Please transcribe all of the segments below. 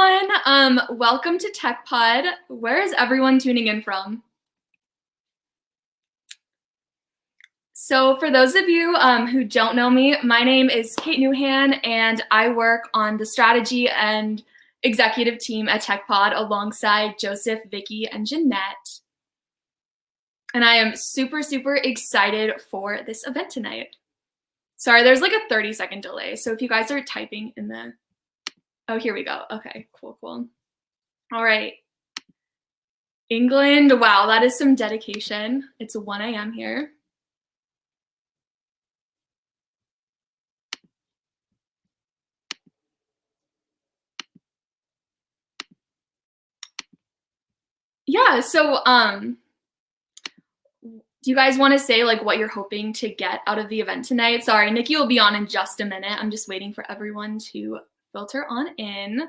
everyone. Welcome to Tech Pod. Where is everyone tuning in from? So for those of you who don't know me, my name is Kate Nouhan, and I work on the strategy and executive team at Tech Pod alongside Joseph, Vicky, and Jeanette. And I am super, super excited for this event tonight. Sorry, there's like a 30-second delay. So if you guys are typing in the... Oh, here we go. Okay, cool. All right. England, wow, that is some dedication. It's 1 a.m. here. Yeah, so do you guys want to say like what you're hoping to get out of the event tonight? Sorry, Nikki will be on in just a minute. I'm just waiting for everyone to filter on in.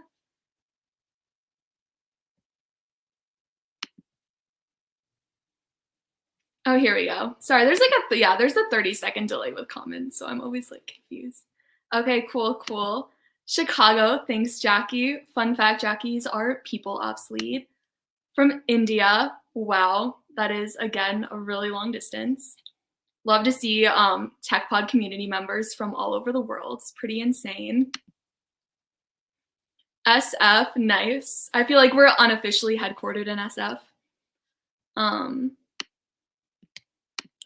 Oh, here we go. Sorry, there's like there's a 30-second delay with comments, so I'm always like confused. Okay, cool. Chicago, thanks, Jackie. Fun fact, Jackie's our people ops lead. From India, wow, that is, again, a really long distance. Love to see Tech Pod community members from all over the world. It's pretty insane. SF, nice. I feel like we're unofficially headquartered in SF.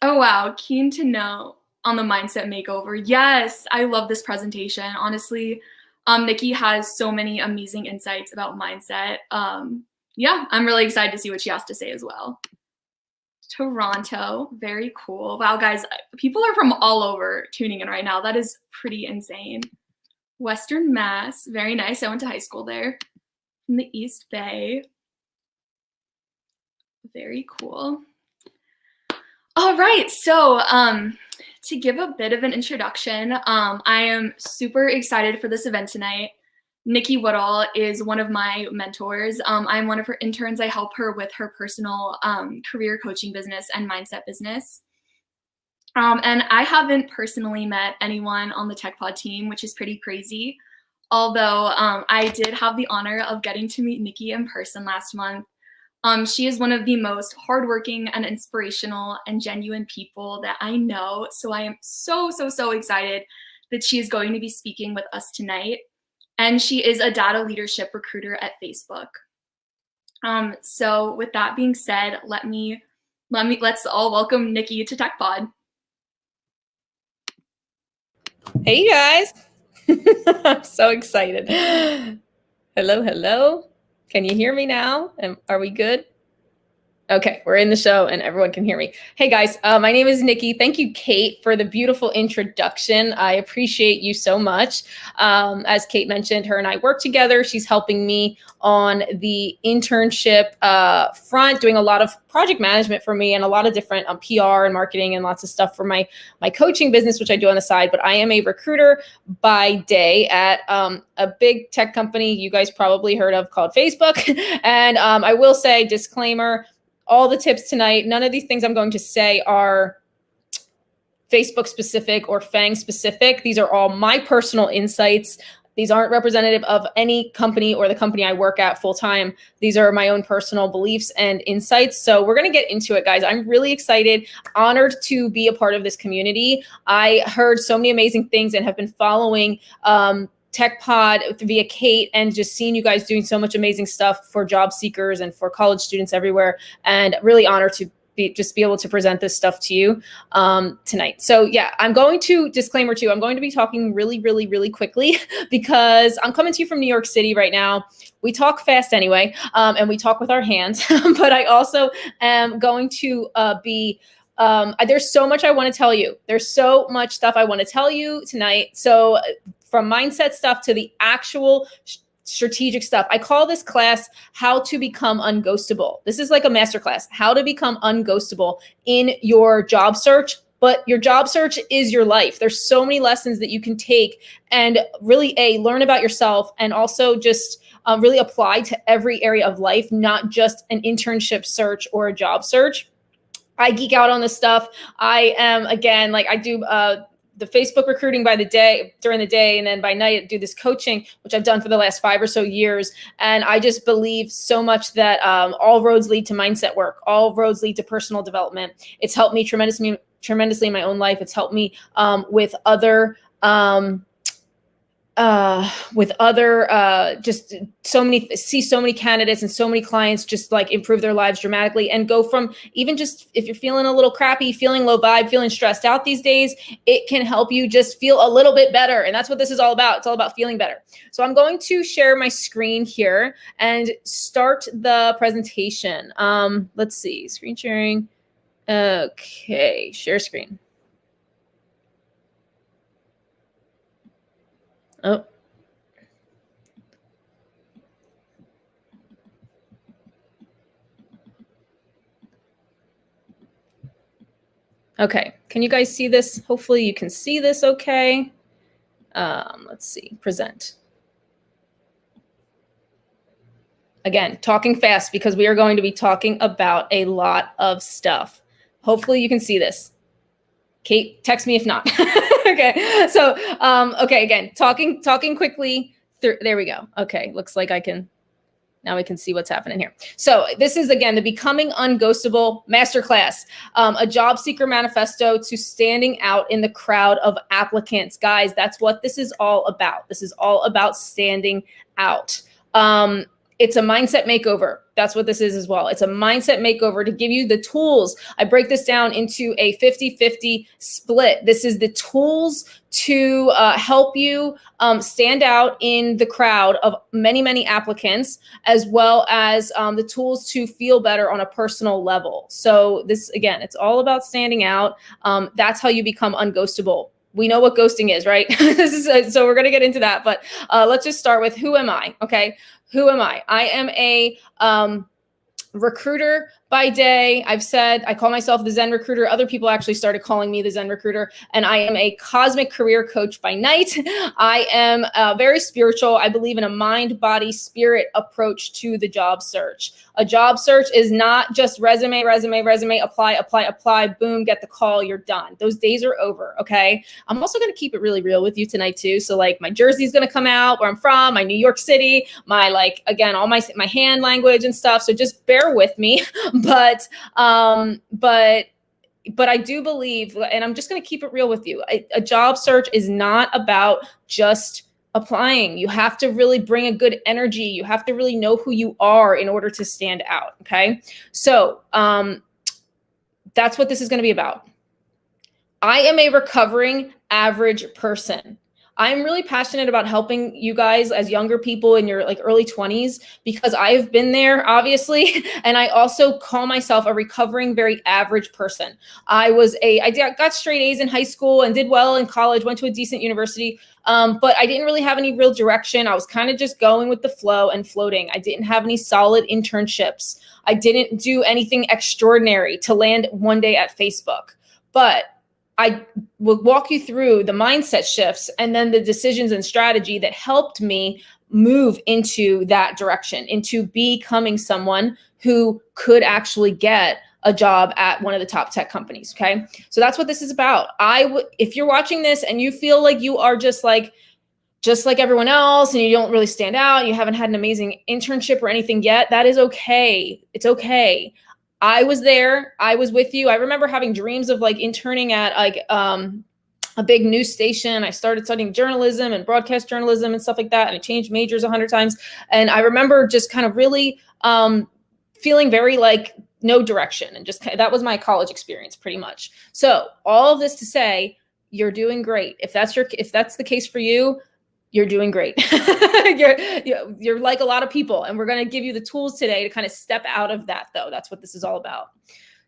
Oh, wow, keen to know on the mindset makeover. Yes, I love this presentation. Honestly, Nikki has so many amazing insights about mindset. Yeah, I'm really excited to see what she has to say as well. Toronto, very cool. Wow, guys, people are from all over tuning in right now. That is pretty insane. Western Mass, very nice. I went to high school there. From the East Bay. Very cool. All right, so to give a bit of an introduction, I am super excited for this event tonight. Nikki Woodall is one of my mentors. I'm one of her interns. I help her with her personal career coaching business and mindset business. And I haven't personally met anyone on the Tech Pod team, which is pretty crazy. Although I did have the honor of getting to meet Nikki in person last month. She is one of the most hardworking and inspirational and genuine people that I know. So I am so excited that she is going to be speaking with us tonight. And she is a data leadership recruiter at Facebook. So with that being said, let's all welcome Nikki to Tech Pod. Hey guys, I'm so excited. Hello. Can you hear me now? Are we good? Okay, we're in the show and everyone can hear me. Hey guys, my name is Nikki. Thank you, Kate, for the beautiful introduction. I appreciate you so much. As Kate mentioned, her and I work together. She's helping me on the internship front, doing a lot of project management for me and a lot of different PR and marketing and lots of stuff for my coaching business, which I do on the side. But I am a recruiter by day at a big tech company you guys probably heard of called Facebook. And I will say, disclaimer, all the tips tonight, none of these things I'm going to say are Facebook specific or FANG specific. These are all my personal insights. These aren't representative of any company or the company I work at full time. These are my own personal beliefs and insights. So we're going to get into it, guys. I'm really excited, honored to be a part of this community. I heard so many amazing things and have been following Tech Pod via Kate and just seeing you guys doing so much amazing stuff for job seekers and for college students everywhere, and really honored to be able to present this stuff to you tonight. So yeah, disclaimer too, I'm going to be talking really quickly because I'm coming to you from New York City right now. We talk fast anyway, and we talk with our hands, but I also am going to there's so much I want to tell you. There's so much stuff I want to tell you tonight. So from mindset stuff to the actual strategic stuff. I call this class How to Become Unghostable. This is like a masterclass, how to become unghostable in your job search. But your job search is your life. There's so many lessons that you can take and really learn about yourself, and also just really apply to every area of life, not just an internship search or a job search. I geek out on this stuff. I am, again, like I do Facebook recruiting during the day, and then by night I do this coaching, which I've done for the last 5 or so years. And I just believe so much that all roads lead to mindset work. All roads lead to personal development. It's helped me tremendously in my own life. It's helped me with other just so many candidates and so many clients just like improve their lives dramatically and go from, even just if you're feeling a little crappy, feeling low vibe, feeling stressed out these days, it can help you just feel a little bit better. And that's what this is all about. It's all about feeling better. So I'm going to share my screen here and start the presentation. Let's see, screen sharing. Okay, share screen. Oh. Okay, can you guys see this? Hopefully you can see this okay. Let's see, present. Again, talking fast because we are going to be talking about a lot of stuff. Hopefully you can see this. Kate, text me if not. Okay, so, okay, again, talking quickly. There we go. Okay, looks like now we can see what's happening here. So this is, again, the Becoming Unghostable Masterclass, a job seeker manifesto to standing out in the crowd of applicants. Guys, that's what this is all about. This is all about standing out. It's a mindset makeover. That's what this is as well. It's a mindset makeover to give you the tools. I break this down into a 50-50 split. This is the tools to help you stand out in the crowd of many, many applicants, as well as the tools to feel better on a personal level. So this, again, it's all about standing out. That's how you become unghostable. We know what ghosting is, right? So we're going to get into that, but let's just start with, who am I? Okay. Who am I? I am a recruiter by day. I've said I call myself the Zen recruiter. Other people actually started calling me the Zen recruiter. And I am a cosmic career coach by night. I am very spiritual. I believe in a mind, body, spirit approach to the job search. A job search is not just resume, apply, boom, get the call, you're done. Those days are over, okay? I'm also going to keep it really real with you tonight too. So like my jersey is going to come out, where I'm from, my New York City, my like, again, all my hand language and stuff. So just bear with me. But I do believe, and I'm just going to keep it real with you, a job search is not about just applying. You have to really bring a good energy. You have to really know who you are in order to stand out. Okay. So that's what this is going to be about. I am a recovering average person. I'm really passionate about helping you guys as younger people in your like early 20s, because I've been there, obviously. And I also call myself a recovering, very average person. I got straight A's in high school and did well in college, went to a decent university. But I didn't really have any real direction. I was kind of just going with the flow and floating. I didn't have any solid internships. I didn't do anything extraordinary to land one day at Facebook. But I will walk you through the mindset shifts and then the decisions and strategy that helped me move into that direction, into becoming someone who could actually get a job at one of the top tech companies. Okay. So that's what this is about. If you're watching this and you feel like you are just like everyone else and you don't really stand out, you haven't had an amazing internship or anything yet, that is okay. It's okay. I was there. I was with you. I remember having dreams of like interning at like a big news station. I started studying journalism and broadcast journalism and stuff like that. And I changed majors 100 times. And I remember just kind of really feeling very like no direction, and just that was my college experience pretty much. So all of this to say, you're doing great. If that's the case for you, you're doing great. You're like a lot of people, and we're going to give you the tools today to kind of step out of that, though. That's what this is all about.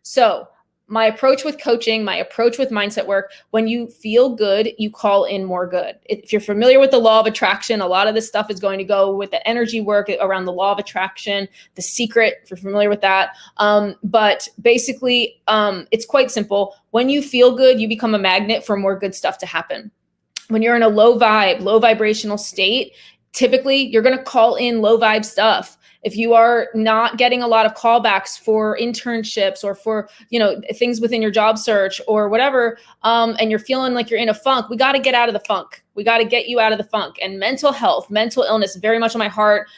So my approach with coaching, my approach with mindset work, when you feel good, you call in more good. If you're familiar with the law of attraction, a lot of this stuff is going to go with the energy work around the law of attraction, The Secret, if you're familiar with that. But basically, it's quite simple. When you feel good, you become a magnet for more good stuff to happen. When you're in a low vibrational state, typically you're going to call in low vibe stuff. if you are not getting a lot of callbacks for internships or for, things within your job search or whatever, and you're feeling like you're in a funk, we got to get out of the funk. We got to get you out of the funk. And mental health, mental illness, very much on my heart.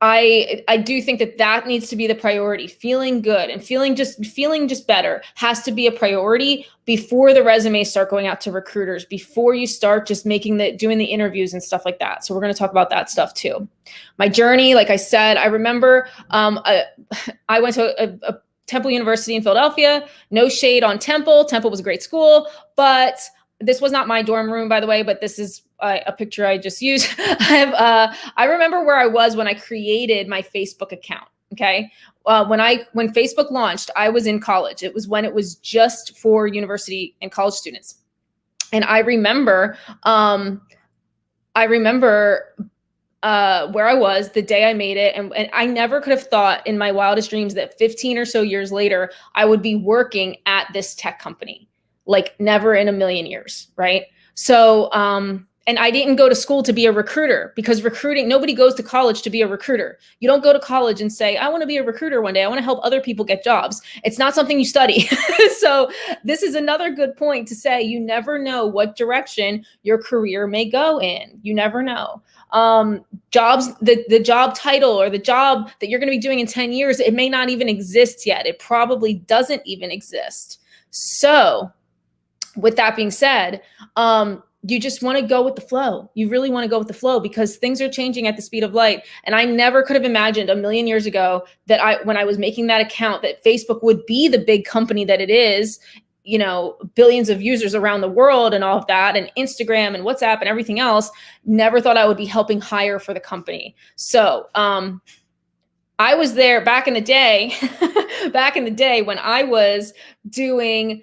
I do think that needs to be the priority. Feeling good and feeling just better has to be a priority before the resumes start going out to recruiters, before you start just doing the interviews and stuff like that. So we're going to talk about that stuff too. My journey, like I said, I remember I went to a Temple University in Philadelphia. No shade on Temple. Temple was a great school, but this was not my dorm room, by the way, but this is a picture I just used. I remember where I was when I created my Facebook account. Okay. When Facebook launched, I was in college. It was when it was just for university and college students. And I remember where I was the day I made it. And I never could have thought in my wildest dreams that 15 or so years later, I would be working at this tech company. Like never in a million years, right? So, and I didn't go to school to be a recruiter, because nobody goes to college to be a recruiter. You don't go to college and say, I want to be a recruiter one day. I want to help other people get jobs. It's not something you study. So this is another good point to say, you never know what direction your career may go in. You never know. Jobs, the job title or the job that you're going to be doing in 10 years, it may not even exist yet. It probably doesn't even exist. So with that being said, you just want to go with the flow. You really want to go with the flow, because things are changing at the speed of light. And I never could have imagined a million years ago that when I was making that account, that Facebook would be the big company that it is, billions of users around the world and all of that, and Instagram and WhatsApp and everything else. Never thought I would be helping hire for the company. So, I was there back in the day, when I was doing,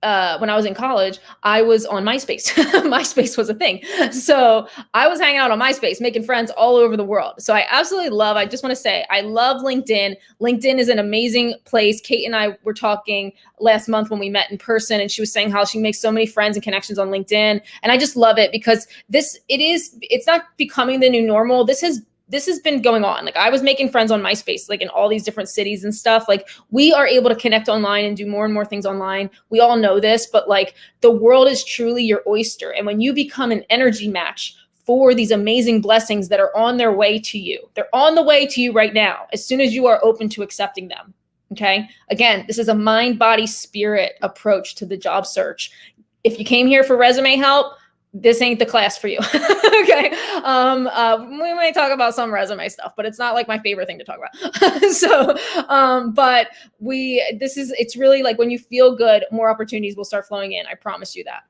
when I was in college, I was on MySpace. MySpace was a thing. So I was hanging out on MySpace, making friends all over the world. So I just want to say, I love LinkedIn. LinkedIn is an amazing place. Kate and I were talking last month when we met in person, and she was saying how she makes so many friends and connections on LinkedIn. And I just love it, because it's not becoming the new normal. This has been going on. Like, I was making friends on MySpace, like in all these different cities and stuff. Like, we are able to connect online and do more and more things online. We all know this, but like, the world is truly your oyster. And when you become an energy match for these amazing blessings that are on their way to you, they're on the way to you right now, as soon as you are open to accepting them. Okay. Again, this is a mind, body, spirit approach to the job search. If you came here for resume help, this ain't the class for you. Okay. We might talk about some resume stuff, but it's not like my favorite thing to talk about. So, but it's really like, when you feel good, more opportunities will start flowing in. I promise you that.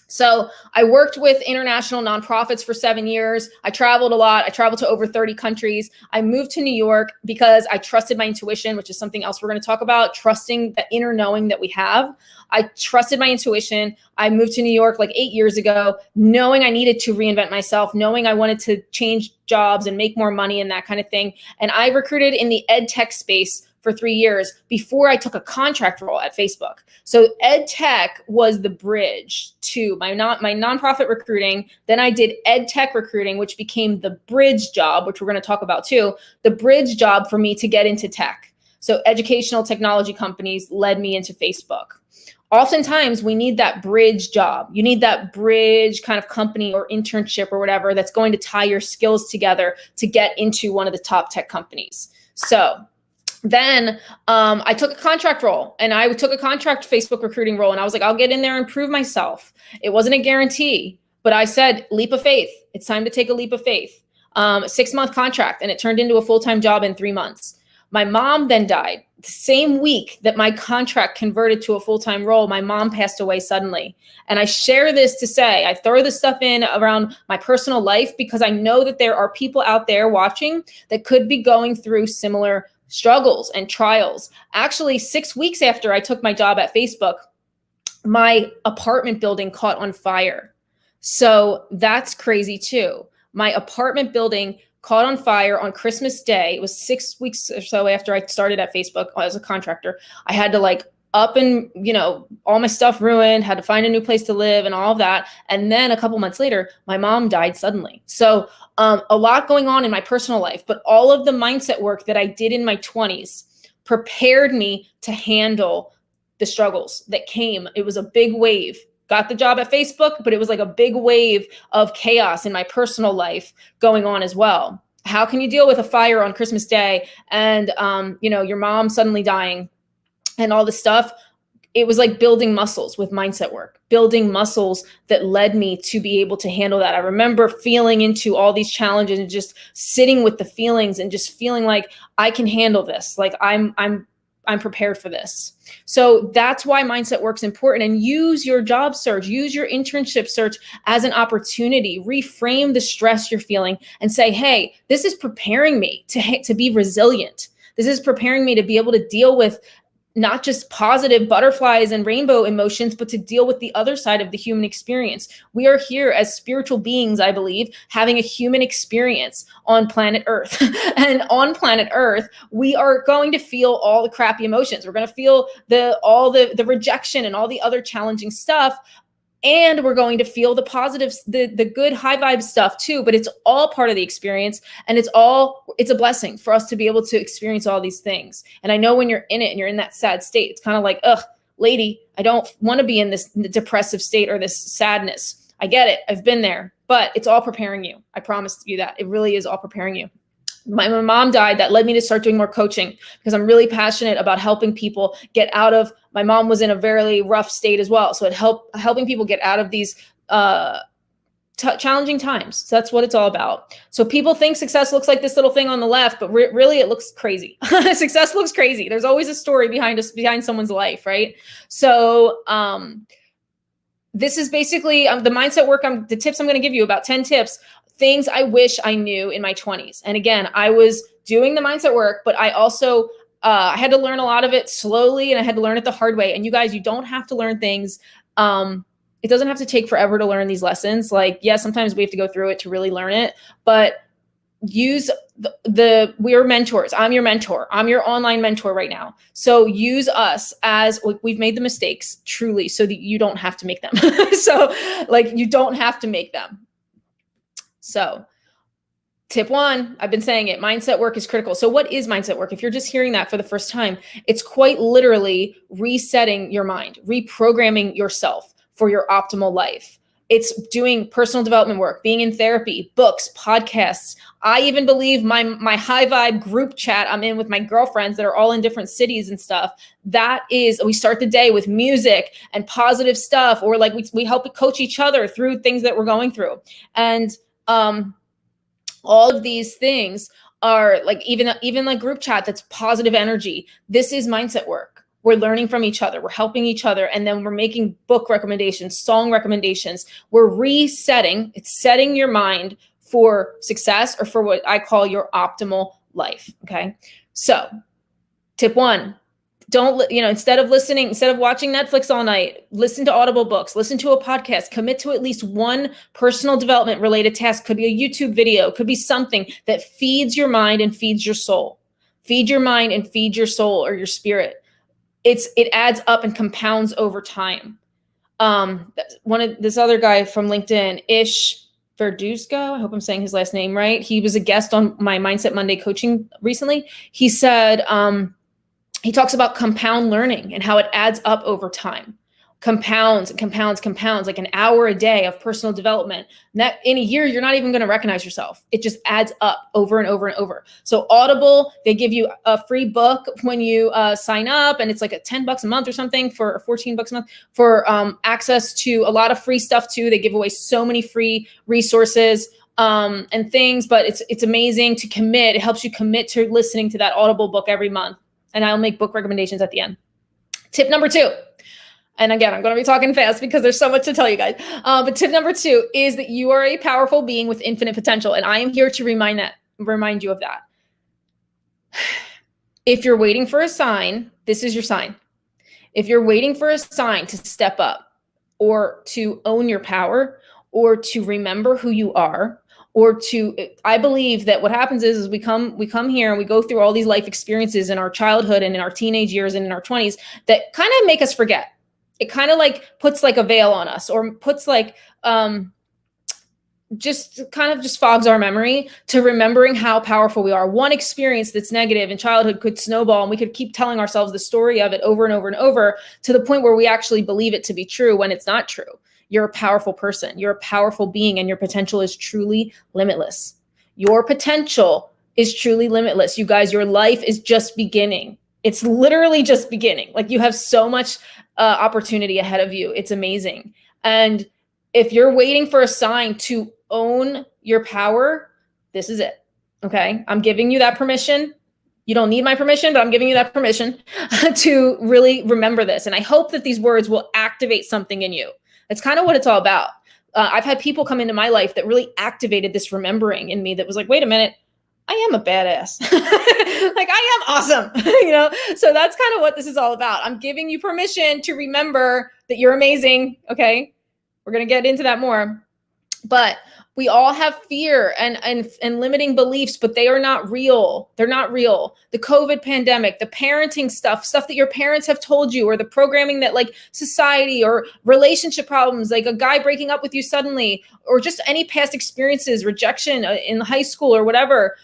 So I worked with international nonprofits for 7 years. I traveled a lot. I traveled to over 30 countries. I moved to New York because I trusted my intuition, which is something else we're going to talk about, trusting the inner knowing that we have. I trusted my intuition. I moved to New York like 8 years ago, knowing I needed to reinvent myself, knowing I wanted to change jobs and make more money and that kind of thing. And I recruited in the ed tech space for 3 years before I took a contract role at Facebook. So ed tech was the bridge to my nonprofit recruiting. Then I did ed tech recruiting, which became the bridge job, which we're going to talk about too, the bridge job for me to get into tech. So educational technology companies led me into Facebook. Oftentimes we need that bridge job. You need that bridge kind of company or internship or whatever that's going to tie your skills together to get into one of the top tech companies. So then I took a contract role, and I took a contract Facebook recruiting role, and I was like, I'll get in there and prove myself. It wasn't a guarantee, but I said, leap of faith. It's time to take a leap of faith. 6-month contract, and it turned into a full-time job in 3 months. My mom then died. The same week that my contract converted to a full-time role, my mom passed away suddenly. And I share this to say, I throw this stuff in around my personal life because I know that there are people out there watching that could be going through similar struggles and trials. Actually, 6 weeks after I took my job at Facebook, my apartment building caught on fire. So that's crazy too. My apartment building caught on fire on Christmas Day. It was 6 weeks or so after I started at Facebook as a contractor. I had to up and, all my stuff ruined, had to find a new place to live and all of that. And then a couple months later, my mom died suddenly. So a lot going on in my personal life, but all of the mindset work that I did in my 20s prepared me to handle the struggles that came. It was a big wave. Got the job at Facebook, but it was like a big wave of chaos in my personal life going on as well. How can you deal with a fire on Christmas Day and, your mom suddenly dying and all this stuff? It was like building muscles with mindset work, building muscles that led me to be able to handle that. I remember feeling into all these challenges and just sitting with the feelings and just feeling like I can handle this. Like I'm prepared for this. So that's why mindset work's important. And use your job search, use your internship search as an opportunity. Reframe the stress you're feeling and say, hey, this is preparing me to be resilient. This is preparing me to be able to deal with not just positive butterflies and rainbow emotions, but to deal with the other side of the human experience. We are here as spiritual beings, I believe, having a human experience on planet Earth. And on planet Earth, we are going to feel all the crappy emotions. We're going to feel all the rejection and all the other challenging stuff. And we're going to feel the positives, the good high vibe stuff too, but it's all part of the experience. And it's a blessing for us to be able to experience all these things. And I know when you're in it and you're in that sad state, it's kind of like, ugh, lady, I don't want to be in this depressive state or this sadness. I get it. I've been there, but it's all preparing you. I promise you that. It really is all preparing you. My mom died. That led me to start doing more coaching because I'm really passionate about helping people get out of, my mom was in a very rough state as well. So helping people get out of these challenging times. So that's what it's all about. So people think success looks like this little thing on the left, but really it looks crazy. Success looks crazy. There's always a story behind someone's life, right? So this is basically the mindset work, the tips I'm going to give you, about 10 tips. Things I wish I knew in my 20s. And again, I was doing the mindset work, but I also, I had to learn a lot of it slowly and I had to learn it the hard way. And you guys, you don't have to learn things. It doesn't have to take forever to learn these lessons. Like, yeah, sometimes we have to go through it to really learn it, but use we're mentors. I'm your mentor. I'm your online mentor right now. So use us as, we've made the mistakes truly so that you don't have to make them. So like, you don't have to make them. So tip 1, I've been saying it, mindset work is critical. So what is mindset work? If you're just hearing that for the first time, it's quite literally resetting your mind, reprogramming yourself for your optimal life. It's doing personal development work, being in therapy, books, podcasts. I even believe my high vibe group chat I'm in with my girlfriends that are all in different cities and stuff. That is, we start the day with music and positive stuff, or like we help coach each other through things that we're going through. And all of these things are like, even like group chat, that's positive energy. This is mindset work. We're learning from each other. We're helping each other. And then we're making book recommendations, song recommendations. We're resetting. It's setting your mind for success, or for what I call your optimal life. Okay. So tip 1, don't, instead of watching Netflix all night, listen to Audible books, listen to a podcast, commit to at least one personal development related task. Could be a YouTube video, could be something that feeds your mind and feeds your soul. Feed your mind and feed your soul or your spirit. It adds up and compounds over time. This other guy from LinkedIn, Ish Verduzco, I hope I'm saying his last name right. He was a guest on my Mindset Monday coaching recently. He said, he talks about compound learning and how it adds up over time. Compounds and compounds, like an hour a day of personal development. And that in a year, you're not even going to recognize yourself. It just adds up over and over and over. So Audible, they give you a free book when you sign up, and it's like $10 a month or something, or $14 a month for access to a lot of free stuff too. They give away so many free resources and things, but it's amazing to commit. It helps you commit to listening to that Audible book every month. And I'll make book recommendations at the end. Tip number 2. And again, I'm going to be talking fast because there's so much to tell you guys. But tip number 2 is that you are a powerful being with infinite potential. And I am here to remind you of that. If you're waiting for a sign, this is your sign. If you're waiting for a sign to step up, or to own your power, or to remember who you are, I believe that what happens is we come here and we go through all these life experiences in our childhood and in our teenage years and in our 20s that kind of make us forget. It kind of like puts like a veil on us, or puts like, just fogs our memory to remembering how powerful we are. One experience that's negative in childhood could snowball, and we could keep telling ourselves the story of it over and over and over to the point where we actually believe it to be true when it's not true. You're a powerful person. You're a powerful being, and your potential is truly limitless. Your potential is truly limitless. You guys, your life is just beginning. It's literally just beginning. Like, you have so much opportunity ahead of you. It's amazing. And if you're waiting for a sign to own your power, this is it. Okay. I'm giving you that permission. You don't need my permission, but I'm giving you that permission to really remember this. And I hope that these words will activate something in you. That's kind of what it's all about. I've had people come into my life that really activated this remembering in me that was like, wait a minute, I am a badass. Like, I am awesome. So that's kind of what this is all about. I'm giving you permission to remember that you're amazing. Okay. We're going to get into that more. But we all have fear and limiting beliefs, but they are not real. They're not real. The COVID pandemic, the parenting stuff that your parents have told you, or the programming that like society, or relationship problems, like a guy breaking up with you suddenly, or just any past experiences, rejection in high school or whatever.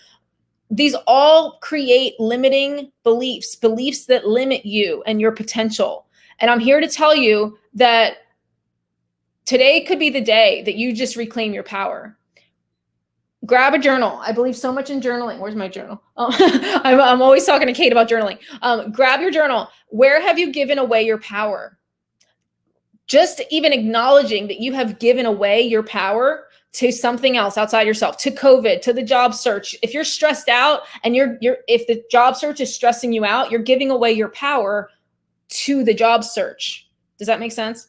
These all create limiting beliefs that limit you and your potential. And I'm here to tell you that today could be the day that you just reclaim your power. Grab a journal. I believe so much in journaling. Where's my journal? Oh, I'm always talking to Kate about journaling. Grab your journal. Where have you given away your power? Just even acknowledging that you have given away your power to something else outside yourself, to COVID, to the job search. If you're stressed out and if the job search is stressing you out, you're giving away your power to the job search. Does that make sense?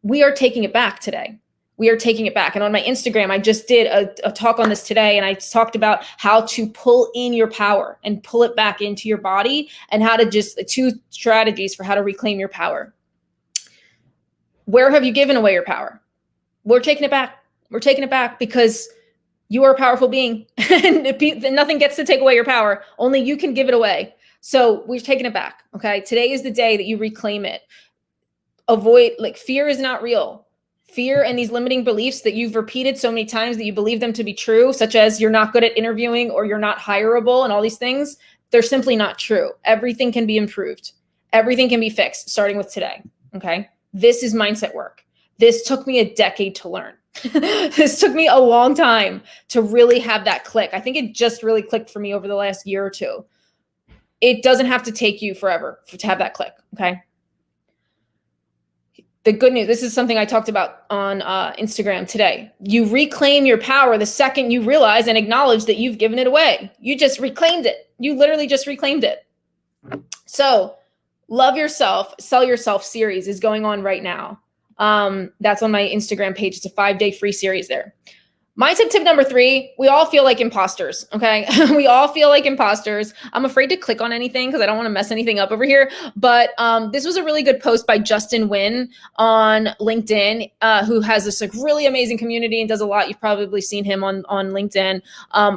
We are taking it back today. We are taking it back. And on my Instagram, I just did a talk on this today. And I talked about how to pull in your power and pull it back into your body, and how to just 2 strategies for how to reclaim your power. Where have you given away your power? We're taking it back. We're taking it back because you are a powerful being and nothing gets to take away your power. Only you can give it away. So we're taking it back. Okay. Today is the day that you reclaim it. Avoid, like, fear is not real. Fear and these limiting beliefs that you've repeated so many times that you believe them to be true, such as you're not good at interviewing, or you're not hireable, and all these things, they're simply not true. Everything can be improved. Everything can be fixed, starting with today. Okay. This is mindset work. This took me a decade to learn. This took me a long time to really have that click. I think it just really clicked for me over the last year or two. It doesn't have to take you forever to have that click. Okay. The good news, this is something I talked about on Instagram today. You reclaim your power the second you realize and acknowledge that you've given it away. You just reclaimed it. You literally just reclaimed it. So, Love Yourself, Sell Yourself series is going on right now. That's on my Instagram page. It's a 5-day free series there. Mindset tip number 3, we all feel like imposters, okay? We all feel like imposters. I'm afraid to click on anything because I don't want to mess anything up over here. But this was a really good post by Justin Wynn on LinkedIn, who has this like really amazing community and does a lot. You've probably seen him on LinkedIn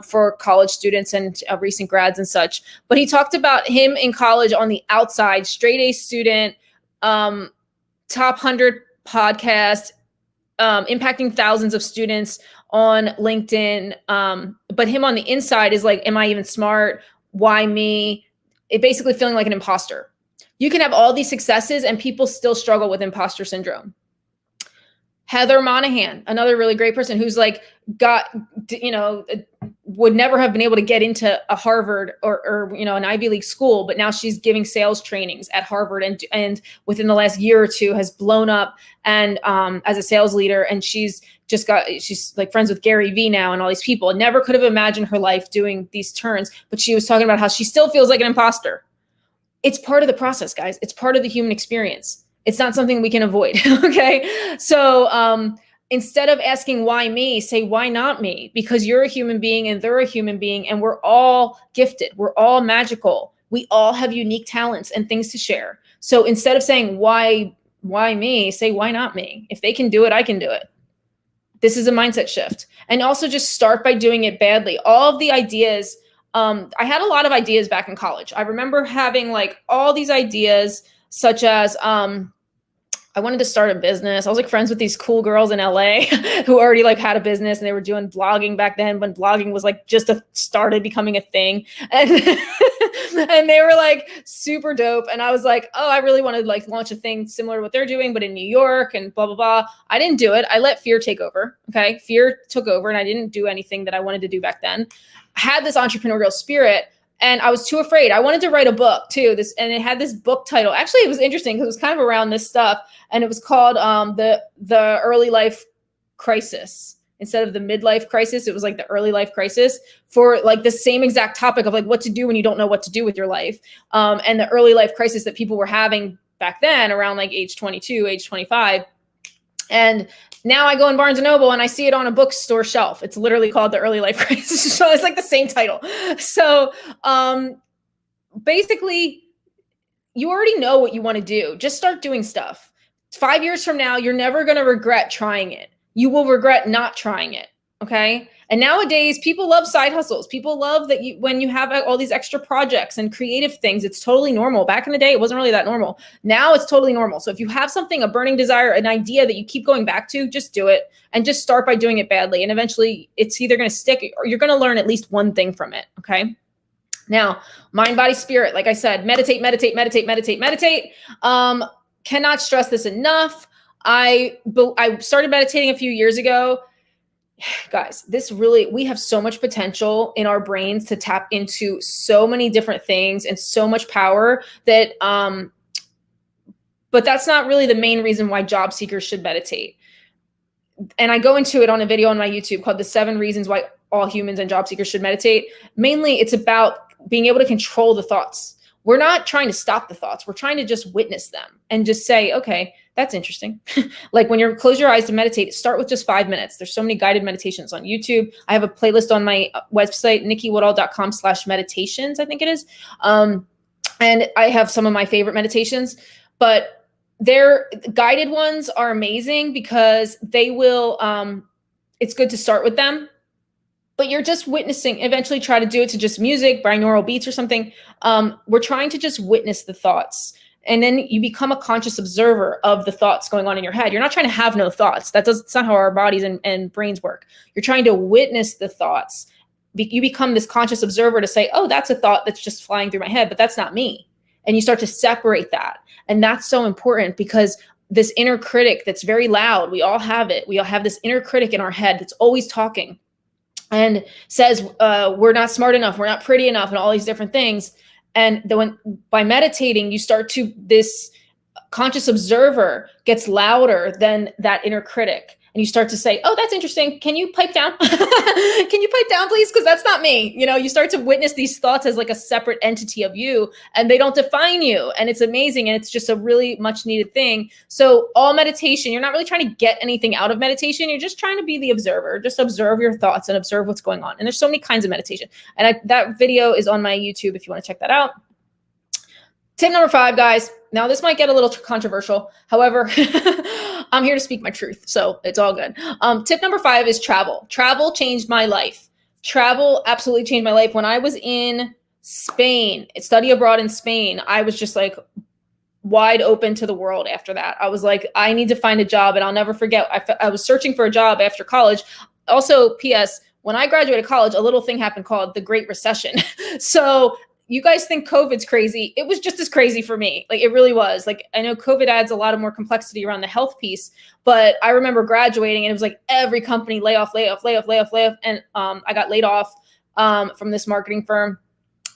for college students and recent grads and such. But he talked about him in college on the outside, straight A student, top 100 podcast, impacting thousands of students on LinkedIn. But him on the inside is like, am I even smart? Why me? It basically feeling like an imposter. You can have all these successes and people still struggle with imposter syndrome. Heather Monahan, another really great person who's like would never have been able to get into a Harvard or an Ivy League school, but now she's giving sales trainings at Harvard and within the last year or two has blown up and as a sales leader, and she's like friends with Gary Vee now and all these people. Never could have imagined her life doing these turns, but she was talking about how she still feels like an imposter. It's part of the process, guys. It's part of the human experience. It's not something we can avoid. Okay. So, instead of asking why me, say why not me? Because you're a human being and they're a human being and we're all gifted. We're all magical. We all have unique talents and things to share. So instead of saying why me, say why not me? If they can do it, I can do it. this is a mindset shift. And also just start by doing it badly. All of the ideas, I had a lot of ideas back in college. I remember having like all these ideas, such as I wanted to start a business. I was like friends with these cool girls in LA who already like had a business, and they were doing blogging back then when blogging was like just started becoming a thing. And and they were like super dope. And I was like, oh, I really want to like launch a thing similar to what they're doing, but in New York and blah, blah, blah. I didn't do it. I let fear take over. Okay. Fear took over and I didn't do anything that I wanted to do back then. I had this entrepreneurial spirit, and I was too afraid. I wanted to write a book too. And it had this book title. Actually, it was interesting because it was kind of around this stuff, and it was called the Early Life Crisis. Instead of the midlife crisis, it was like the early life crisis, for like the same exact topic of like what to do when you don't know what to do with your life, and the early life crisis that people were having back then around like age 22, age 25. And now I go in Barnes & Noble and I see it on a bookstore shelf. It's literally called The Early Life Crisis. So it's like the same title. So basically, you already know what you want to do. Just start doing stuff. 5 years from now, you're never going to regret trying it. You will regret not trying it. Okay. And nowadays, people love side hustles. People love that when you have all these extra projects and creative things, it's totally normal. Back in the day, it wasn't really that normal. Now it's totally normal. So if you have something, a burning desire, an idea that you keep going back to, just do it, and just start by doing it badly. And eventually it's either going to stick or you're going to learn at least one thing from it. Okay. Now, mind, body, spirit, like I said, meditate, meditate, meditate, meditate, meditate. Cannot stress this enough. I started meditating a few years ago. Guys, we have so much potential in our brains to tap into so many different things and so much power that, but that's not really the main reason why job seekers should meditate. And I go into it on a video on my YouTube called The 7 Reasons Why All Humans and Job Seekers Should Meditate. Mainly, it's about being able to control the thoughts. We're not trying to stop the thoughts. We're trying to just witness them and just say, okay, that's interesting. Like when you close your eyes to meditate, start with just 5 minutes. There's so many guided meditations on YouTube. I have a playlist on my website, NikkiWoodall.com/meditations, I think it is. And I have some of my favorite meditations, but their guided ones are amazing because they will, it's good to start with them. But you're just witnessing, eventually try to do it to just music, binaural beats or something. We're trying to just witness the thoughts. And then you become a conscious observer of the thoughts going on in your head. You're not trying to have no thoughts. It's not how our bodies and brains work. You're trying to witness the thoughts. You become this conscious observer to say, oh, that's a thought that's just flying through my head, but that's not me. And you start to separate that. And that's so important because this inner critic that's very loud, we all have it. We all have this inner critic in our head that's always talking and says, we're not smart enough, we're not pretty enough, and all these different things. And by meditating, you start to, this conscious observer gets louder than that inner critic. And you start to say, oh, that's interesting. Can you pipe down? Can you pipe down, please? Because that's not me. You know, you start to witness these thoughts as like a separate entity of you, and they don't define you. And it's amazing. And it's just a really much needed thing. So all meditation, you're not really trying to get anything out of meditation. You're just trying to be the observer. Just observe your thoughts and observe what's going on. And there's so many kinds of meditation. And that video is on my YouTube if you want to check that out. Tip number 5, guys. Now this might get a little controversial. However, I'm here to speak my truth, so it's all good. Tip number 5 is travel. Travel changed my life. Travel absolutely changed my life. When I was in Spain, study abroad in Spain, I was just like wide open to the world after that. I was like, I need to find a job, and I'll never forget. I was searching for a job after college. Also, P.S., when I graduated college, a little thing happened called the Great Recession. So you guys think COVID's crazy. It was just as crazy for me. Like it really was. Like I know COVID adds a lot of more complexity around the health piece, but I remember graduating and it was like every company layoff. And I got laid off from this marketing firm.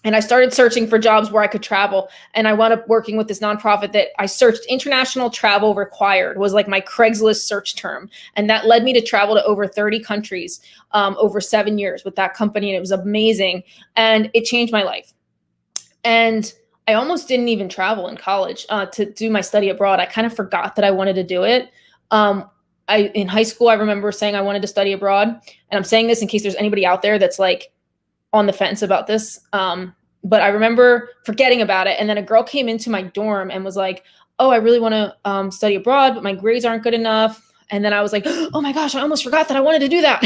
And I started searching for jobs where I could travel. And I wound up working with this nonprofit that I searched international travel required was like my Craigslist search term. And that led me to travel to over 30 countries over 7 years with that company. And it was amazing. And it changed my life. And I almost didn't even travel in college to do my study abroad. I kind of forgot that I wanted to do it. In high school, I remember saying I wanted to study abroad. And I'm saying this in case there's anybody out there that's like on the fence about this. But I remember forgetting about it. And then a girl came into my dorm and was like, oh, I really want to study abroad, but my grades aren't good enough. And then I was like, oh my gosh, I almost forgot that I wanted to do that.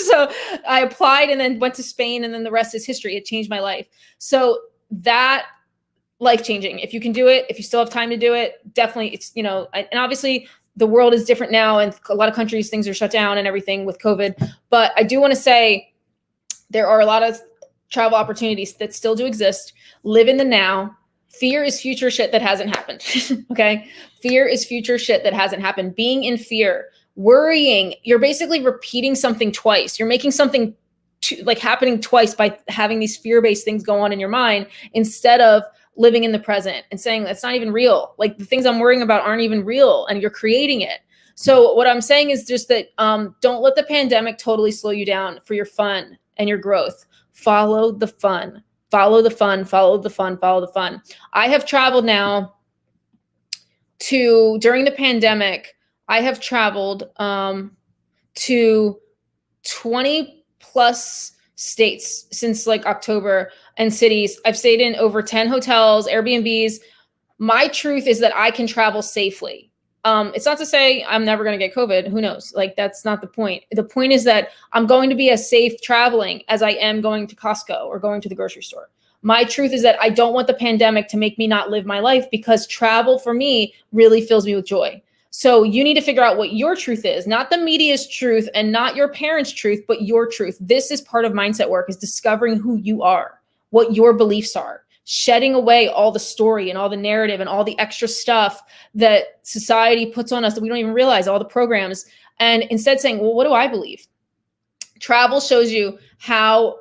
So I applied and then went to Spain, and then the rest is history. It changed my life. So that life-changing. If you can do it, if you still have time to do it, definitely it's, you know, and obviously the world is different now, and a lot of countries, things are shut down and everything with COVID. But I do want to say there are a lot of travel opportunities that still do exist. Live in the now. Fear is future shit that hasn't happened. Okay. Fear is future shit that hasn't happened. Being in fear, worrying, you're basically repeating something twice. You're making something like happening twice by having these fear-based things go on in your mind, instead of living in the present and saying that's not even real. Like the things I'm worrying about aren't even real, and you're creating it. So what I'm saying is just that don't let the pandemic totally slow you down for your fun and your growth. Follow the fun. Follow the fun, follow the fun, follow the fun. I have traveled now during the pandemic, I have traveled to 20 plus states since like October, and cities. I've stayed in over 10 hotels, Airbnbs. My truth is that I can travel safely. It's not to say I'm never going to get COVID. Who knows? Like, that's not the point. The point is that I'm going to be as safe traveling as I am going to Costco or going to the grocery store. My truth is that I don't want the pandemic to make me not live my life, because travel for me really fills me with joy. So you need to figure out what your truth is, not the media's truth and not your parents' truth, but your truth. This is part of mindset work, is discovering who you are, what your beliefs are. Shedding away all the story and all the narrative and all the extra stuff that society puts on us that we don't even realize, all the programs, and instead saying, well, what do I believe? Travel shows you how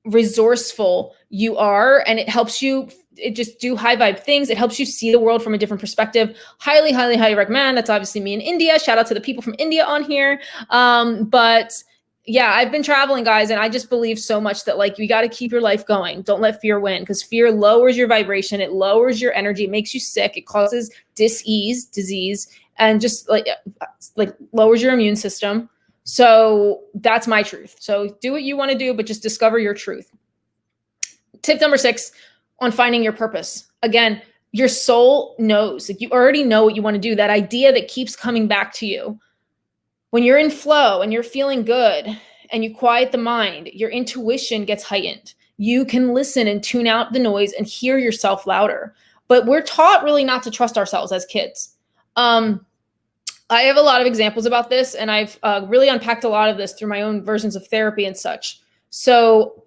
resourceful you are, and it helps you just do high vibe things. It helps you see the world from a different perspective. Highly, highly, highly recommend. That's obviously me in India. Shout out to the people from India on here. But yeah, I've been traveling, guys, and I just believe so much that like you got to keep your life going. Don't let fear win, because fear lowers your vibration. It lowers your energy. It makes you sick. It causes disease, and just like lowers your immune system. So that's my truth. So do what you want to do, but just discover your truth. Tip number 6 on finding your purpose. Again, your soul knows. Like, you already know what you want to do. That idea that keeps coming back to you. When you're in flow and you're feeling good and you quiet the mind, your intuition gets heightened. You can listen and tune out the noise and hear yourself louder. But we're taught really not to trust ourselves as kids. I have a lot of examples about this, and I've really unpacked a lot of this through my own versions of therapy and such. So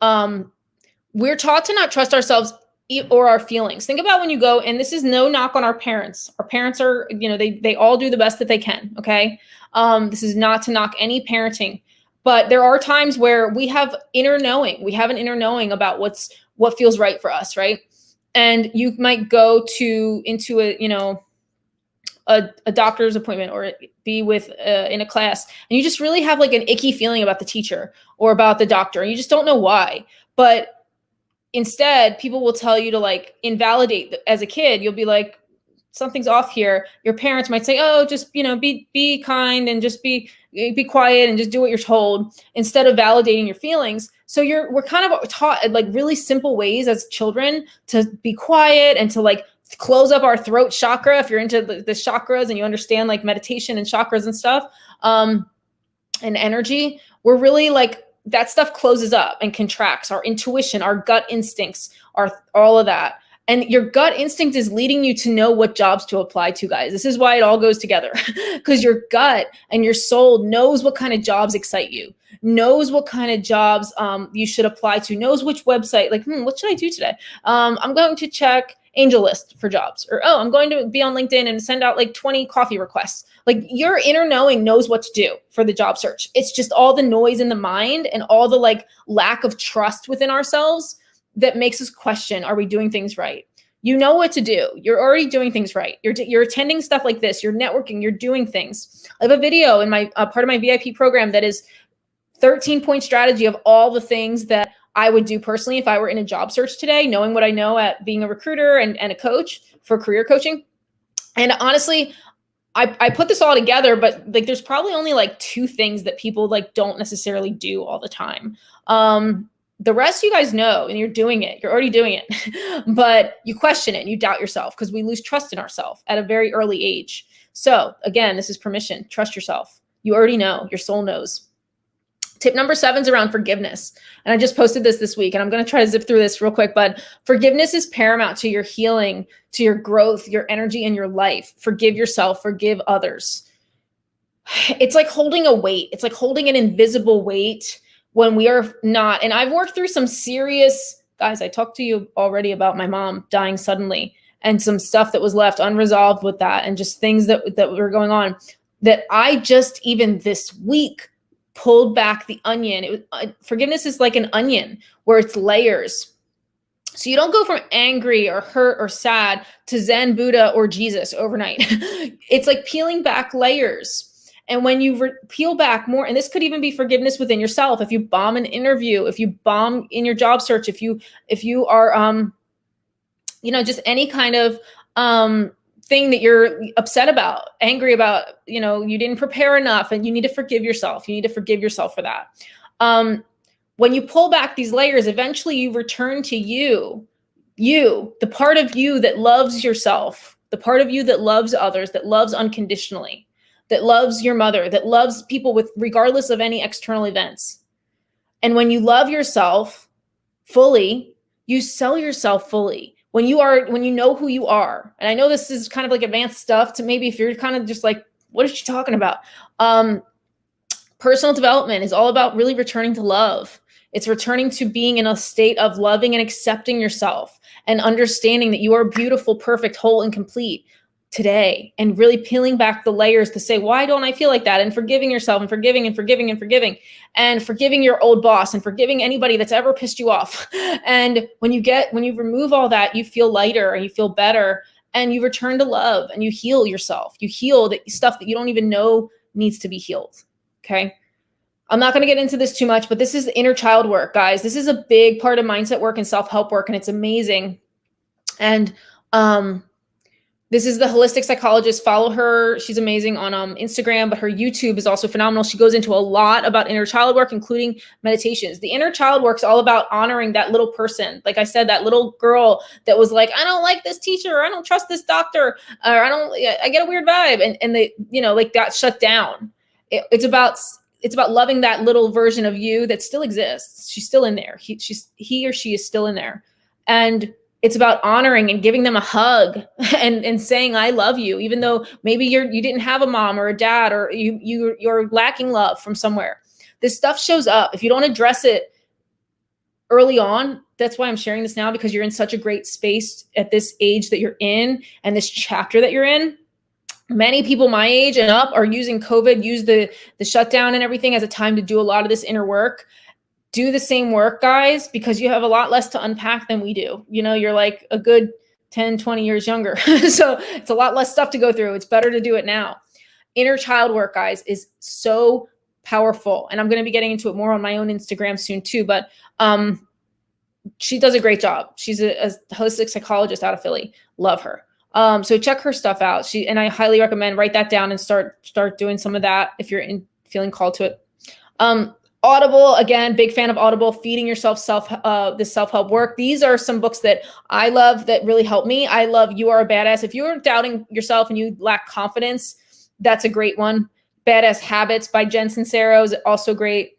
we're taught to not trust ourselves or our feelings. Think about when you go, and this is no knock on our parents. Our parents are, you know, they all do the best that they can. Okay. This is not to knock any parenting, but there are times where we have inner knowing. We have an inner knowing about what feels right for us. Right. And you might go into a doctor's appointment, or be with in a class, and you just really have like an icky feeling about the teacher or about the doctor, and you just don't know why. But instead, people will tell you to like invalidate. As a kid, you'll be like, something's off here. Your parents might say, oh, just, you know, be kind and just be quiet and just do what you're told, instead of validating your feelings. So we're kind of taught like really simple ways as children to be quiet and to like close up our throat chakra. If you're into the chakras and you understand like meditation and chakras and stuff, and energy, we're really like, that stuff closes up and contracts our intuition, our gut instincts, all of that. And your gut instinct is leading you to know what jobs to apply to, guys. This is why it all goes together, because your gut and your soul knows what kind of jobs excite you, knows what kind of jobs you should apply to, knows which website, like, what should I do today? I'm going to check Angel List for jobs, or, oh, I'm going to be on LinkedIn and send out like 20 coffee requests. Like, your inner knowing knows what to do for the job search. It's just all the noise in the mind and all the like lack of trust within ourselves that makes us question, are we doing things right? You know what to do. You're already doing things right. You're attending stuff like this. You're networking. You're doing things. I have a video in my part of my VIP program that is 13-point strategy of all the things that I would do personally if I were in a job search today, knowing what I know at being a recruiter and a coach for career coaching. And honestly, I put this all together, but like there's probably only like 2 things that people like don't necessarily do all the time. The rest you guys know, and you're doing it. You're already doing it, but you question it and you doubt yourself, because we lose trust in ourselves at a very early age. So again, this is permission. Trust yourself. You already know. Your soul knows. Tip number 7 is around forgiveness. And I just posted this week, and I'm going to try to zip through this real quick, but forgiveness is paramount to your healing, to your growth, your energy, and your life. Forgive yourself, forgive others. It's like holding a weight. It's like holding an invisible weight when we are not. And I've worked through some serious, guys, I talked to you already about my mom dying suddenly and some stuff that was left unresolved with that, and just things that were going on that I just even this week pulled back the onion. Forgiveness is like an onion where it's layers. So you don't go from angry or hurt or sad to Zen, Buddha, or Jesus overnight. It's like peeling back layers. And when you peel back more, and this could even be forgiveness within yourself. If you bomb an interview, if you bomb in your job search, if you are, just any kind of thing that you're upset about, angry about, you didn't prepare enough, and you need to forgive yourself. You need to forgive yourself for that. When you pull back these layers, eventually you return to you, the part of you that loves yourself, the part of you that loves others, that loves unconditionally, that loves your mother, that loves people with regardless of any external events. And when you love yourself fully, you sell yourself fully. When you know who you are, and I know this is kind of like advanced stuff to maybe if you're kind of just like, what is she talking about? Personal development is all about really returning to love. It's returning to being in a state of loving and accepting yourself and understanding that you are beautiful, perfect, whole, and complete today, and really peeling back the layers to say, why don't I feel like that? And forgiving yourself, and forgiving and forgiving and forgiving, and forgiving your old boss, and forgiving anybody that's ever pissed you off. And when you remove all that, you feel lighter and you feel better, and you return to love, and you heal yourself. You heal the stuff that you don't even know needs to be healed. Okay. I'm not going to get into this too much, but this is inner child work, guys. This is a big part of mindset work and self-help work, and it's amazing. And, this is the holistic psychologist. Follow her. She's amazing on Instagram, but her YouTube is also phenomenal. She goes into a lot about inner child work, including meditations. The inner child work is all about honoring that little person. Like I said, that little girl that was like, I don't like this teacher, or I don't trust this doctor, or I get a weird vibe. And they, like got shut down. It's about loving that little version of you that still exists. She's still in there. He or she is still in there. And it's about honoring and giving them a hug and saying, I love you, even though maybe you didn't have a mom or a dad, or you're lacking love from somewhere. This stuff shows up. If you don't address it early on, that's why I'm sharing this now, because you're in such a great space at this age that you're in and this chapter that you're in. Many people my age and up are using COVID, use the shutdown and everything as a time to do a lot of this inner work. Do the same work, guys, because you have a lot less to unpack than we do. You're like a good 10, 20 years younger. So it's a lot less stuff to go through. It's better to do it now. Inner child work, guys, is so powerful. And I'm going to be getting into it more on my own Instagram soon too. But she does a great job. She's a holistic psychologist out of Philly. Love her. So check her stuff out. And I highly recommend, write that down and start doing some of that if you're feeling called to it. Audible, again, big fan of Audible, Feeding Yourself this self-help work. These are some books that I love that really help me. I love You Are a Badass. If you're doubting yourself and you lack confidence, that's a great one. Badass Habits by Jen Sincero is also great.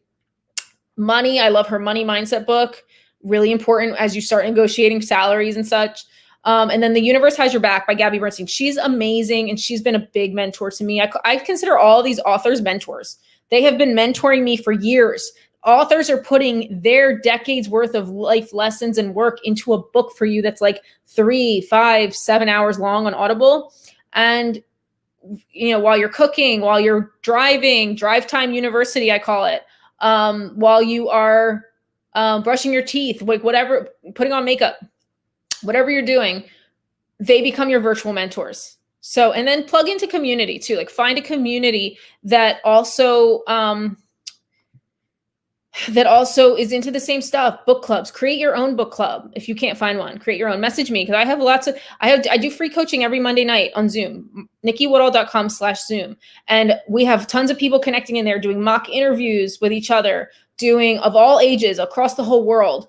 Money, I love her money mindset book. Really important as you start negotiating salaries and such. And then The Universe Has Your Back by Gabby Bernstein. She's amazing, and she's been a big mentor to me. I consider all these authors mentors. They have been mentoring me for years. Authors are putting their decades worth of life lessons and work into a book for you that's like 3, 5, 7 hours long on Audible. And, while you're cooking, while you're driving, Drive Time University, I call it, while you are brushing your teeth, like whatever, putting on makeup, whatever you're doing, they become your virtual mentors. So, and then plug into community too, like find a community that also is into the same stuff. Book clubs, create your own book club. If you can't find one, create your own. Message me, because I have I do free coaching every Monday night on Zoom, NikkiWoodall.com/Zoom. And we have tons of people connecting in there, doing mock interviews with each other, doing of all ages across the whole world,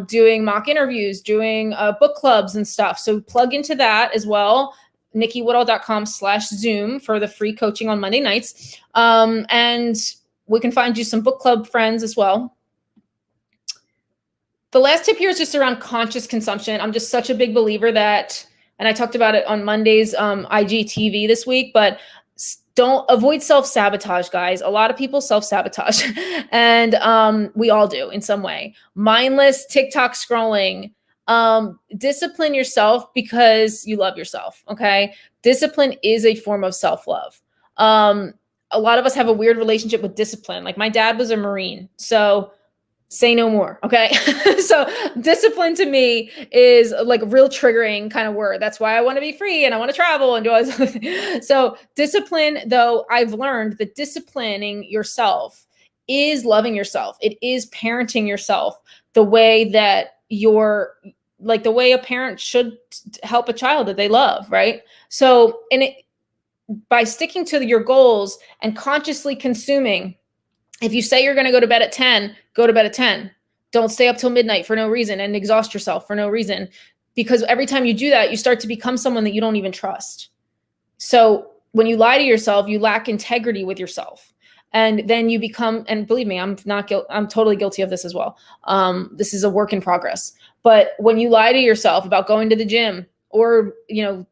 doing mock interviews, doing book clubs and stuff. So plug into that as well. NikkiWoodall.com/Zoom for the free coaching on Monday nights. And we can find you some book club friends as well. The last tip here is just around conscious consumption. I'm just such a big believer that, and I talked about it on Monday's IGTV this week, but don't avoid self-sabotage, guys. A lot of people self-sabotage and we all do in some way. Mindless TikTok scrolling. Discipline yourself because you love yourself, okay? Discipline is a form of self-love. A lot of us have a weird relationship with discipline. Like my dad was a Marine, so say no more. Okay. So discipline to me is like a real triggering kind of word. That's why I want to be free and I want to travel and do all this. So discipline, though, I've learned that disciplining yourself is loving yourself. It is parenting yourself the way that like the way a parent should help a child that they love. Right. So, by sticking to your goals and consciously consuming, if you say you're going to go to bed at 10, go to bed at 10. Don't stay up till midnight for no reason and exhaust yourself for no reason. Because every time you do that, you start to become someone that you don't even trust. So when you lie to yourself, you lack integrity with yourself. And then you become, and believe me, I'm totally guilty of this as well. This is a work in progress. But when you lie to yourself about going to the gym or,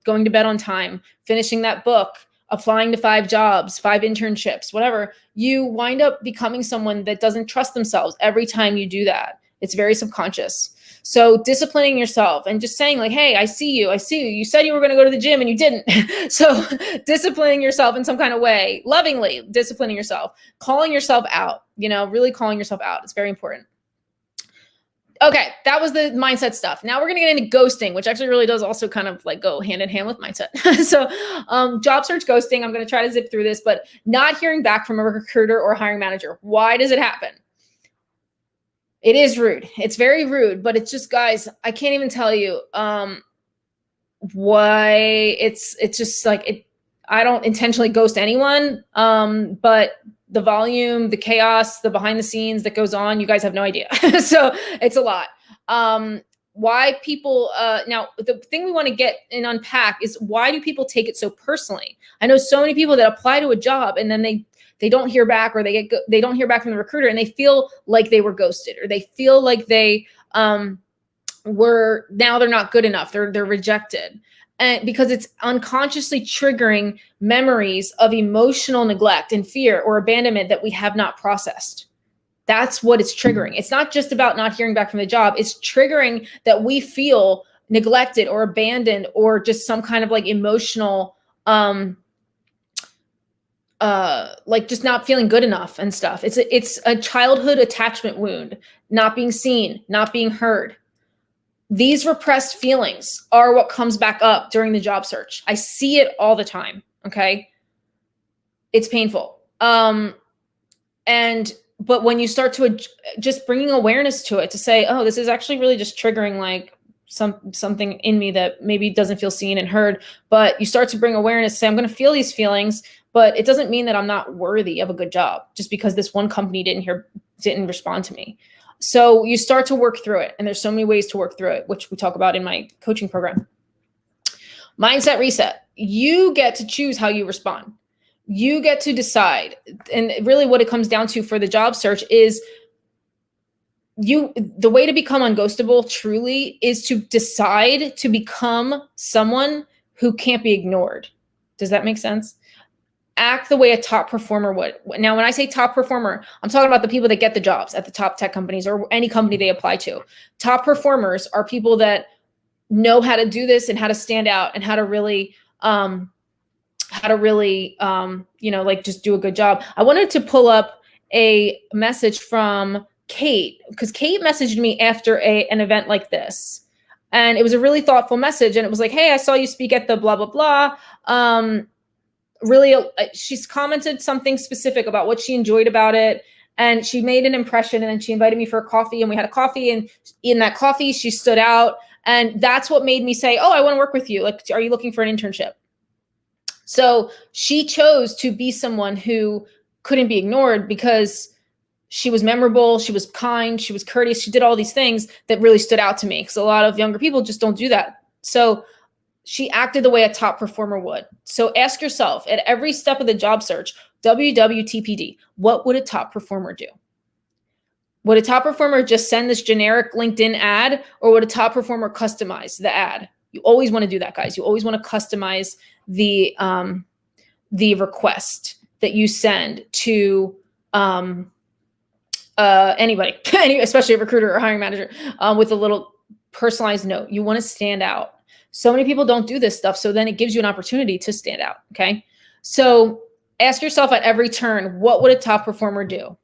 going to bed on time, finishing that book, applying to 5 jobs, 5 internships, whatever, you wind up becoming someone that doesn't trust themselves every time you do that. It's very subconscious. So disciplining yourself and just saying like, hey, I see you. You said you were going to go to the gym and you didn't. So disciplining yourself in some kind of way, lovingly disciplining yourself, calling yourself out, really calling yourself out. It's very important. Okay, that was the mindset stuff. Now we're going to get into ghosting, which actually really does also kind of like go hand in hand with mindset. So job search ghosting, I'm going to try to zip through this, but not hearing back from a recruiter or hiring manager. Why does it happen? It is rude. It's very rude, but it's just, guys, I can't even tell you why it's just like it. I don't intentionally ghost anyone, but the volume, the chaos, the behind the scenes that goes on, you guys have no idea. So it's a lot. Why people, now the thing we want to get and unpack is why do people take it so personally? I know so many people that apply to a job and then they don't hear back or they don't hear back from the recruiter and they feel like they were ghosted or they feel like they now they're not good enough. They're rejected. And because it's unconsciously triggering memories of emotional neglect and fear or abandonment that we have not processed. That's what it's triggering. It's not just about not hearing back from the job. It's triggering that we feel neglected or abandoned or just some kind of like emotional, like just not feeling good enough and stuff. It's a childhood attachment wound, not being seen, not being heard. These repressed feelings are what comes back up during the job search. I see it all the time. Okay. It's painful. But when you start to just bringing awareness to it to say, oh, this is actually really just triggering like something in me that maybe doesn't feel seen and heard, but you start to bring awareness, say, I'm going to feel these feelings, but it doesn't mean that I'm not worthy of a good job just because this one company didn't respond to me. So you start to work through it. And there's so many ways to work through it, which we talk about in my coaching program. Mindset reset. You get to choose how you respond. You get to decide. And really what it comes down to for the job search is the way to become unghostable truly is to decide to become someone who can't be ignored. Does that make sense? Act the way a top performer would. Now, when I say top performer, I'm talking about the people that get the jobs at the top tech companies or any company they apply to. Top performers are people that know how to do this and how to stand out and how to really, like just do a good job. I wanted to pull up a message from Kate because Kate messaged me after an event like this. And it was a really thoughtful message. And it was like, hey, I saw you speak at the blah, blah, blah. Really, she's commented something specific about what she enjoyed about it. And she made an impression and then she invited me for a coffee and we had a coffee and in that coffee, she stood out. And that's what made me say, oh, I want to work with you. Like, are you looking for an internship? So she chose to be someone who couldn't be ignored because she was memorable. She was kind. She was courteous. She did all these things that really stood out to me because a lot of younger people just don't do that. So she acted the way a top performer would. So ask yourself at every step of the job search, WWTPD, what would a top performer do? Would a top performer just send this generic LinkedIn ad, or would a top performer customize the ad? You always want to do that, guys. You always want to customize the request that you send to anybody, especially a recruiter or hiring manager, with a little personalized note. You want to stand out. So many people don't do this stuff. So then it gives you an opportunity to stand out. Okay. So ask yourself at every turn, what would a top performer do?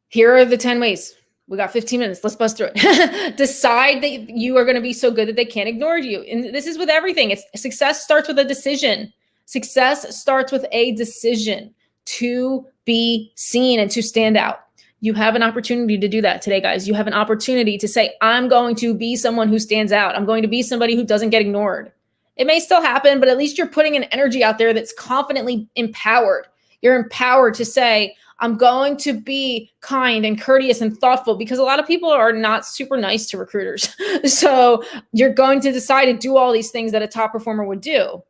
Here are the 10 ways. We got 15 minutes. Let's bust through it. Decide that you are going to be so good that they can't ignore you. And this is with everything. Success starts with a decision. Success starts with a decision to be seen and to stand out. You have an opportunity to do that today, guys. You have an opportunity to say, I'm going to be someone who stands out. I'm going to be somebody who doesn't get ignored. It may still happen, but at least you're putting an energy out there that's confidently empowered. You're empowered to say, I'm going to be kind and courteous and thoughtful, because a lot of people are not super nice to recruiters. So you're going to decide to do all these things that a top performer would do,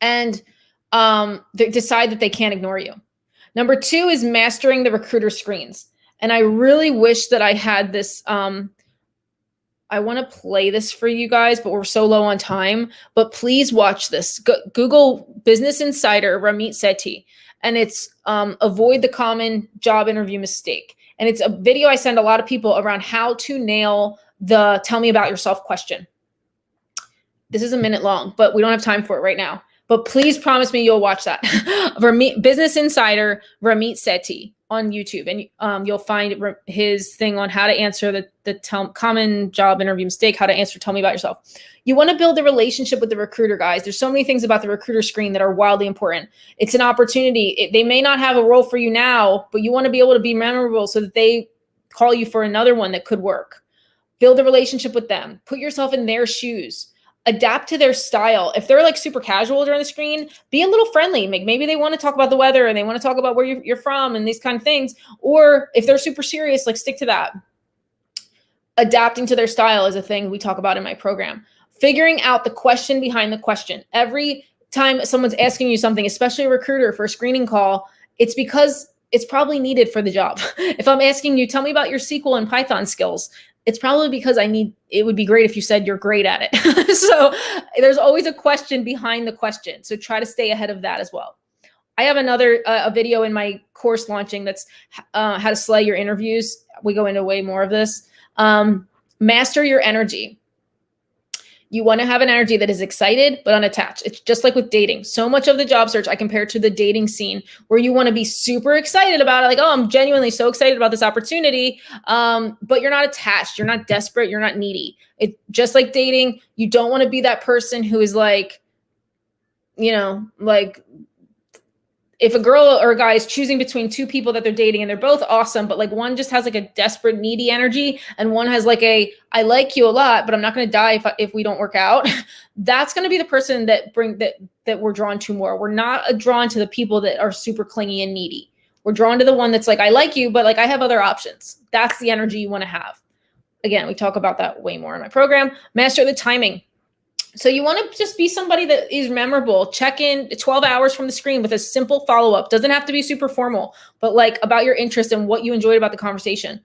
and decide that they can't ignore you. Number 2 is mastering the recruiter screens. And I really wish that I had this. I want to play this for you guys, but we're so low on time. But please watch this. Google Business Insider Ramit Sethi. And it's avoid the common job interview mistake. And it's a video I send a lot of people around how to nail the tell me about yourself question. This is a minute long, but we don't have time for it right now. But please promise me you'll watch that. Business Insider Ramit Sethi on YouTube. And you'll find his thing on how to answer the common job interview mistake, how to answer tell me about yourself. You want to build a relationship with the recruiter, guys. There's so many things about the recruiter screen that are wildly important. It's an opportunity. They may not have a role for you now, but you want to be able to be memorable so that they call you for another one that could work. Build a relationship with them. Put yourself in their shoes. Adapt to their style. If they're like super casual during the screen, be a little friendly. Maybe they want to talk about the weather and they want to talk about where you're from and these kind of things. Or if they're super serious, like stick to that. Adapting to their style is a thing we talk about in my program. Figuring out the question behind the question. Every time someone's asking you something, especially a recruiter for a screening call, it's because it's probably needed for the job. If I'm asking you, tell me about your SQL and Python skills, it's probably because it would be great if you said you're great at it. So there's always a question behind the question. So try to stay ahead of that as well. I have another a video in my course launching that's how to slay your interviews. We go into way more of this. Master your energy. You want to have an energy that is excited but unattached. It's just like with dating. So much of the job search I compare to the dating scene, where you want to be super excited about it. Like, oh, I'm genuinely so excited about this opportunity. But you're not attached. You're not desperate. You're not needy. It's just like dating. You don't want to be that person who is like, like if a girl or a guy is choosing between two people that they're dating and they're both awesome, but like one just has like a desperate, needy energy and one has like a, I like you a lot, but I'm not going to die if we don't work out. That's going to be the person that we're drawn to more. We're not drawn to the people that are super clingy and needy. We're drawn to the one that's like, I like you, but like I have other options. That's the energy you want to have. Again, we talk about that way more in my program. Master the timing. So you want to just be somebody that is memorable. Check in 12 hours from the screen with a simple follow-up. Doesn't have to be super formal, but like about your interest and what you enjoyed about the conversation.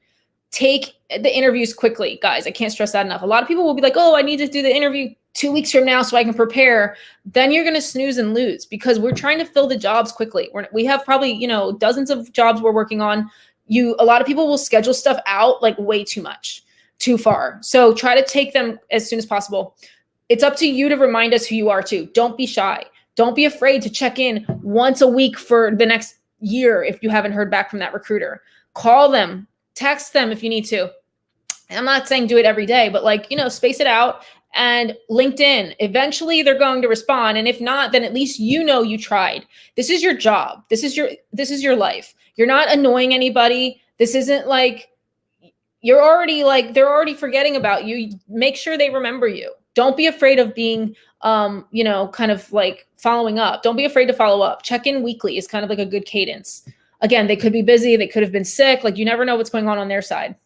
Take the interviews quickly, guys. I can't stress that enough. A lot of people will be like, oh, I need to do the interview 2 weeks from now so I can prepare. Then you're going to snooze and lose because we're trying to fill the jobs quickly. We have probably, dozens of jobs we're working on. A lot of people will schedule stuff out like way too much, too far. So try to take them as soon as possible. It's up to you to remind us who you are too. Don't be shy. Don't be afraid to check in once a week for the next year if you haven't heard back from that recruiter. Call them, text them if you need to. I'm not saying do it every day, but space it out. And LinkedIn, eventually they're going to respond. And if not, then at least you tried. This is your job. This is your life. You're not annoying anybody. This isn't like they're already forgetting about you. Make sure they remember you. Don't be afraid of being, kind of like following up. Don't be afraid to follow up. Check in weekly is kind of like a good cadence. Again, they could be busy. They could have been sick. Like you never know what's going on their side.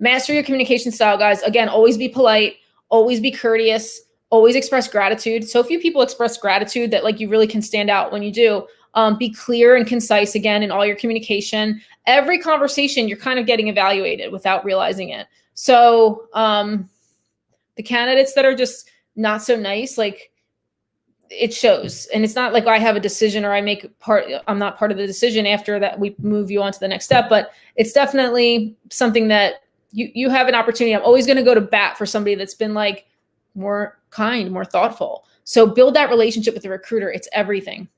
Master your communication style, guys. Again, always be polite. Always be courteous, always express gratitude. So few people express gratitude that like you really can stand out when you do. Be clear and concise again in all your communication. Every conversation, you're kind of getting evaluated without realizing it. So the candidates that are just not so nice, like it shows. And it's not like I have a decision or I'm not part of the decision after that we move you on to the next step, but it's definitely something that you have an opportunity. I'm always going to go to bat for somebody that's been like more kind, more thoughtful. So build that relationship with the recruiter. It's everything.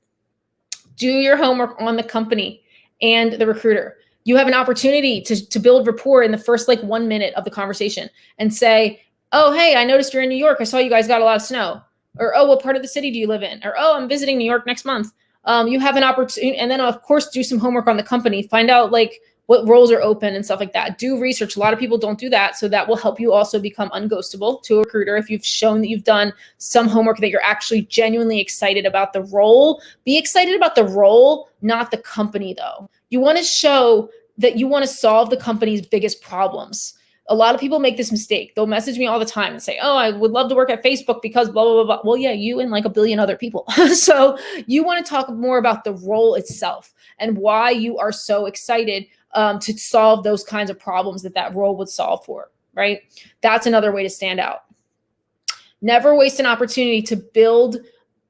Do your homework on the company and the recruiter. You have an opportunity to build rapport in the first like 1 minute of the conversation and say, oh, hey, I noticed you're in New York. I saw you guys got a lot of snow. Or, oh, what part of the city do you live in? Or, oh, I'm visiting New York next month. You have an opportunity. And then, of course, do some homework on the company. Find out like what roles are open and stuff like that. Do research. A lot of people don't do that. So that will help you also become unghostable to a recruiter. If you've shown that you've done some homework, that you're actually genuinely excited about the role. Be excited about the role, not the company, though. You want to show that you want to solve the company's biggest problems. A lot of people make this mistake. They'll message me all the time and say, oh, I would love to work at Facebook because blah, blah, blah, blah. Well, yeah, you and like a billion other people. So you want to talk more about the role itself and why you are so excited to solve those kinds of problems that role would solve for, right? That's another way to stand out. Never waste an opportunity to build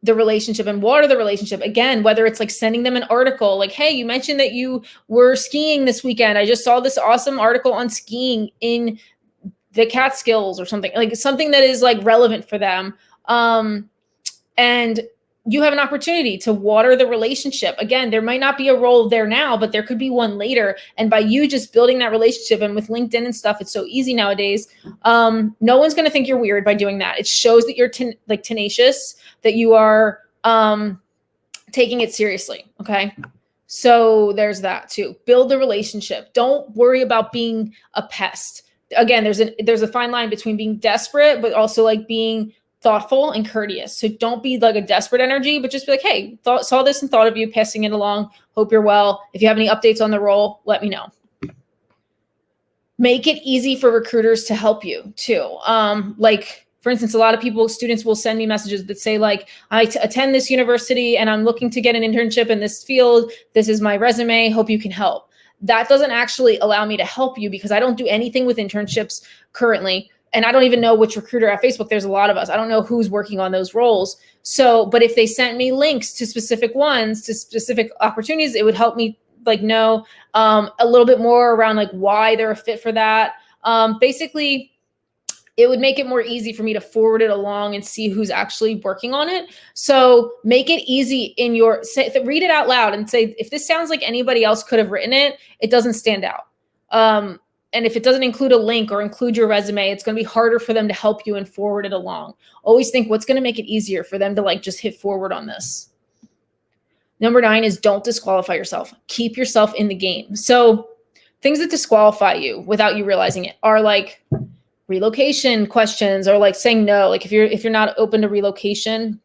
the relationship and water the relationship. Again, whether it's like sending them an article, like, hey, you mentioned that you were skiing this weekend. I just saw this awesome article on skiing in the Catskills or something, like something that is like relevant for them. And you have an opportunity to water the relationship. Again, there might not be a role there now, but there could be one later. And by you just building that relationship, and with LinkedIn and stuff, it's so easy nowadays. No one's going to think you're weird by doing that. It shows that you're tenacious, that you are taking it seriously. Okay. So there's that too. Build the relationship. Don't worry about being a pest. Again, there's a fine line between being desperate, but also like being thoughtful and courteous. So don't be like a desperate energy, but just be like, hey, saw this and thought of you, passing it along. Hope you're well. If you have any updates on the role, let me know. Make it easy for recruiters to help you too. Like, for instance, a lot of students will send me messages that say like, I attend this university and I'm looking to get an internship in this field. This is my resume. Hope you can help. That doesn't actually allow me to help you because I don't do anything with internships currently. And I don't even know which recruiter at Facebook. There's a lot of us. I don't know who's working on those roles. So, but if they sent me links to specific ones, to specific opportunities, it would help me like know a little bit more around like why they're a fit for that. Basically, it would make it more easy for me to forward it along and see who's actually working on it. So make it easy read it out loud and say, if this sounds like anybody else could have written it, it doesn't stand out. And if it doesn't include a link or include your resume, it's going to be harder for them to help you and forward it along. Always think what's going to make it easier for them to like just hit forward on this. Number 9 is don't disqualify yourself. Keep yourself in the game. So things that disqualify you without you realizing it are like relocation questions or like saying no. Like if you're not open to relocation.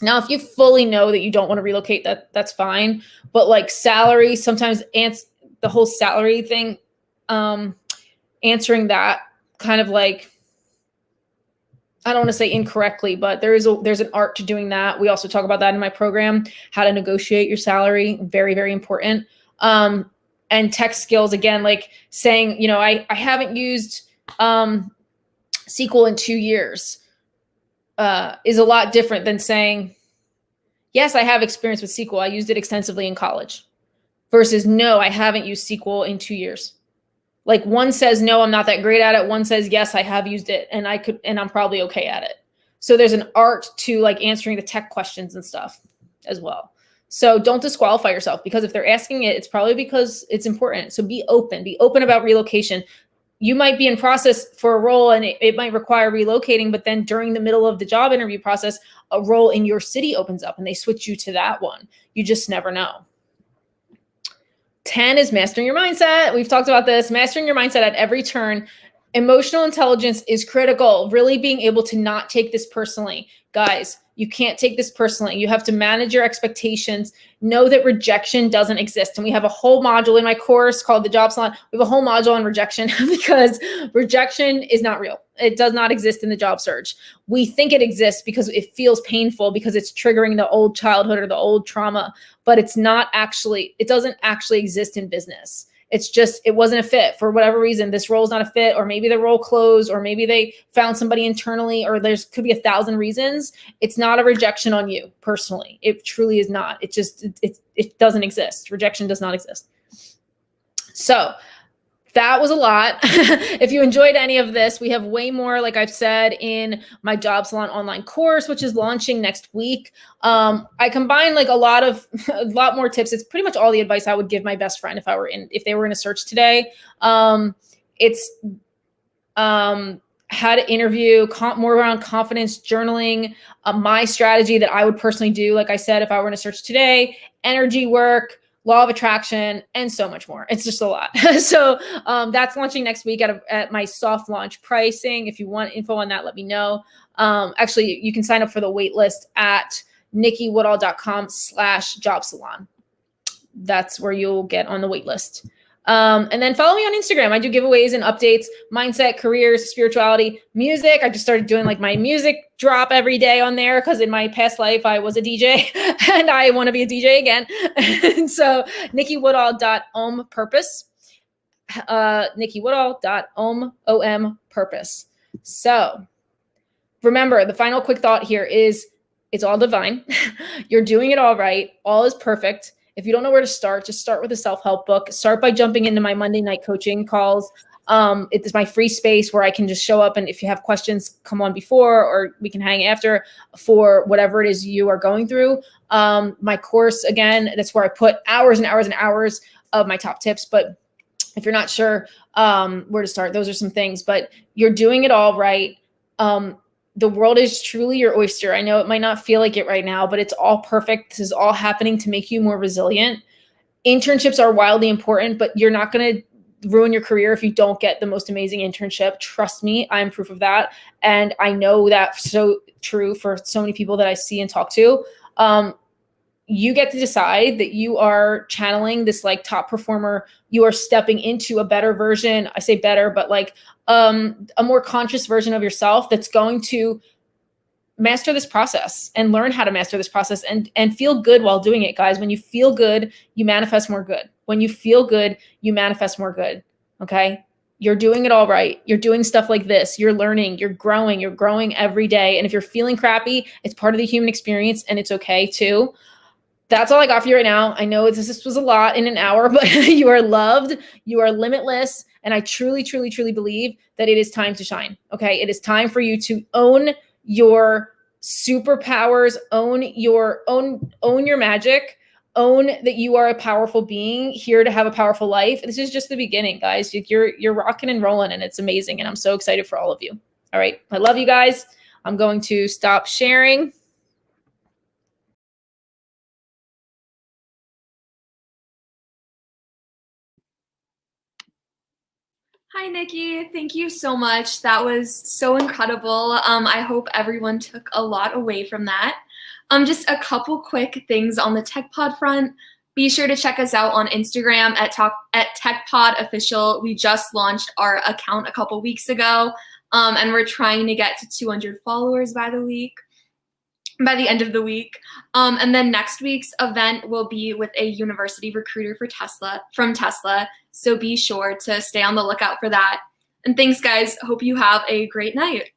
Now, if you fully know that you don't want to relocate, that's fine. But like salary, sometimes the whole salary thing, answering that kind of like, I don't want to say incorrectly, but there's an art to doing that. We also talk about that in my program, how to negotiate your salary. Very, very important. And tech skills, again, like saying, I haven't used SQL in 2 years is a lot different than saying, yes, I have experience with SQL. I used it extensively in college versus no, I haven't used SQL in 2 years. Like one says, no, I'm not that great at it. One says, yes, I have used it and I'm probably okay at it. So there's an art to like answering the tech questions and stuff as well. So don't disqualify yourself because if they're asking it, it's probably because it's important. So be open about relocation. You might be in process for a role and it might require relocating, but then during the middle of the job interview process, a role in your city opens up and they switch you to that one. You just never know. 10 is mastering your mindset. We've talked about this, mastering your mindset at every turn. Emotional intelligence is critical. Really being able to not take this personally. Guys, you can't take this personally. You have to manage your expectations. Know that rejection doesn't exist. And we have a whole module in my course called the Job Salon. We have a whole module on rejection because rejection is not real. It does not exist in the job search. We think it exists because it feels painful, because it's triggering the old childhood or the old trauma, but it doesn't actually exist in business. It's just, it wasn't a fit for whatever reason. This role is not a fit, or maybe the role closed, or maybe they found somebody internally, or could be 1,000 reasons. It's not a rejection on you personally. It truly is not. It doesn't exist. Rejection does not exist. So that was a lot. If you enjoyed any of this, we have way more, like I've said, in my Job Salon online course, which is launching next week. I combine like a lot more tips. It's pretty much all the advice I would give my best friend if they were in a search today. It's how to interview, more around confidence, journaling, my strategy that I would personally do, like I said, if I were in a search today, energy work, law of attraction, and so much more. It's just a lot. So that's launching next week at my soft launch pricing. If you want info on that, let me know. Actually, you can sign up for the wait list at NikkiWoodall.com/jobsalon. That's where you'll get on the wait list. And then follow me on Instagram. I do giveaways and updates, mindset, careers, spirituality, music. I just started doing like my music drop every day on there, because in my past life I was a DJ and I want to be a DJ again. And so NikkiWoodall.om-purpose, NikkiWoodall.om-purpose. So remember, the final quick thought here is it's all divine. You're doing it all right. All is perfect. If you don't know where to start, just start with a self-help book. Start by jumping into my Monday night coaching calls. It is my free space where I can just show up, and if you have questions, come on before, or we can hang after for whatever it is you are going through. My course, again, that's where I put hours and hours and hours of my top tips. But if you're not sure where to start, those are some things. But you're doing it all right. The world is truly your oyster. I know it might not feel like it right now, but it's all perfect. This is all happening to make you more resilient. Internships are wildly important, but you're not going to ruin your career if you don't get the most amazing internship. Trust me, I'm proof of that. And I know that's so true for so many people that I see and talk to. You get to decide that you are channeling this like top performer. You are stepping into a better version. I say better, but like a more conscious version of yourself that's going to master this process and learn how to master this process and feel good while doing it, guys. When you feel good, you manifest more good. When you feel good, you manifest more good. Okay. You're doing it all right. You're doing stuff like this. You're learning, you're growing every day. And if you're feeling crappy, it's part of the human experience, and it's okay too. That's all I got for you right now. I know this was a lot in an hour, but you are loved. You are limitless. And I truly, truly, truly believe that it is time to shine. Okay. It is time for you to own your superpowers, own your magic, own that you are a powerful being here to have a powerful life. This is just the beginning, guys. You're rocking and rolling, and it's amazing. And I'm so excited for all of you. All right. I love you guys. I'm going to stop sharing. Hi, Nikki. Thank you so much. That was so incredible. I hope everyone took a lot away from that. Just a couple quick things on the TechPod front. Be sure to check us out on Instagram at TechPod Official. We just launched our account a couple weeks ago, and we're trying to get to 200 followers by the end of the week. And then next week's event will be with a university recruiter from Tesla. So be sure to stay on the lookout for that. And thanks, guys. Hope you have a great night.